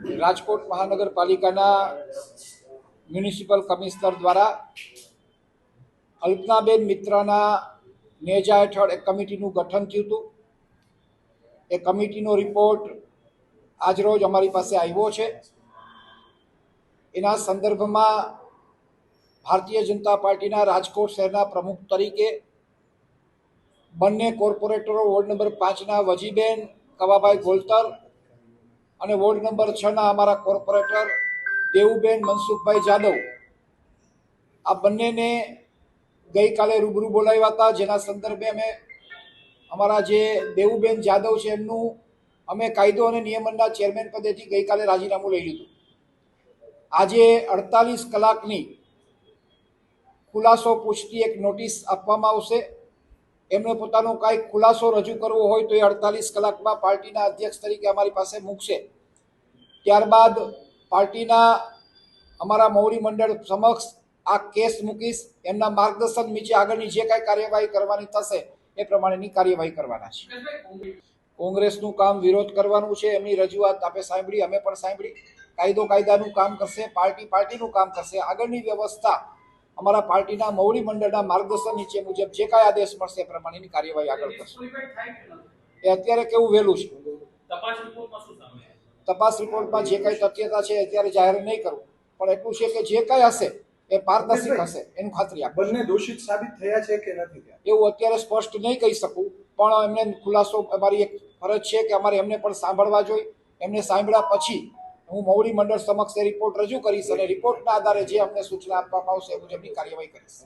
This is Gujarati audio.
રાજકોટ મહાનગરપાલિકાના મ્યુનિસિપલ કમિશનર દ્વારા અલ્પનાબેન મિત્રાના નેજા હેઠળ એક કમિટીનું ગઠન થયું હતું। એ કમિટીનો રિપોર્ટ આજરોજ અમારી પાસે આવ્યો છે। એના સંદર્ભમાં ભારતીય જનતા પાર્ટીના રાજકોટ શહેરના પ્રમુખ તરીકે બંને કોર્પોરેટરો વોર્ડ નંબર 5ના વજીબેન કવાભાઈ ગોલતર અને વોર્ડ નંબર 6ના અમારા કોર્પોરેટર દેવુબેન મનસુખભાઈ જાદવ, આ બંનેને ગઈકાલે રૂબરૂ બોલાવ્યા હતા, જેના સંદર્ભે અમે અમારા જે દેવુબેન જાદવ છે એમનું અમે કાયદો અને નિયમનના ચેરમેન પદેથી ગઈકાલે રાજીનામું લઈ લીધું। આજે 48 કલાકની ખુલાસો પૂછતી એક નોટિસ આપવામાં આવશે। એમને પોતાનો કાંઈક ખુલાસો રજૂ કરવો હોય તો એ 48 કલાકમાં પાર્ટીના અધ્યક્ષ તરીકે અમારી પાસે મૂકશે। ત્યારબાદ પાર્ટીના અમારા મોવડી મંડળ સમક્ષ આ કેસ મૂકીશ। એમના માર્ગદર્શન નીચે આગળની જે કાંઈ કાર્યવાહી કરવાની થશે એ પ્રમાણેની કાર્યવાહી કરવાના છે। કોંગ્રેસનું કામ વિરોધ કરવાનું છે, એમની રજૂઆત આપે સાંભળી, અમે પણ સાંભળી। કાયદો કાયદાનું કામ કરશે, પાર્ટી પાર્ટીનું કામ કરશે। આગળની વ્યવસ્થા અમારા પાર્ટીના મોવડી મંડળના માર્ગદર્શન નીચે મુજબ જે કાંઈ આદેશ મળશે એ પ્રમાણેની કાર્યવાહી આગળ કરશે। એ અત્યારે કેવું વહેલું છે, તપાસ રિપોર્ટમાં જે કાંઈ તથ્યતા છે અત્યારે જાહેર નહીં કરું, પણ એટલું છે કે જે કાંઈ હશે એ પારદર્શક હશે એનું ખાતરી આપો। બંને દોષિત સાબિત થયા છે કે નથી થયા એવું અત્યારે સ્પષ્ટ નહીં કહી શકું, પણ એમને ખુલાસો અમારી એક ફરજ છે કે અમારે એમને પણ સાંભળવા જોઈએ। એમને સાંભળ્યા પછી હું મોવડી મંડળ સમક્ષ એ રિપોર્ટ રજૂ કરીશ અને રિપોર્ટના આધારે જે અમને સૂચના આપવામાં આવશે એ મુજબની કાર્યવાહી કરીશ।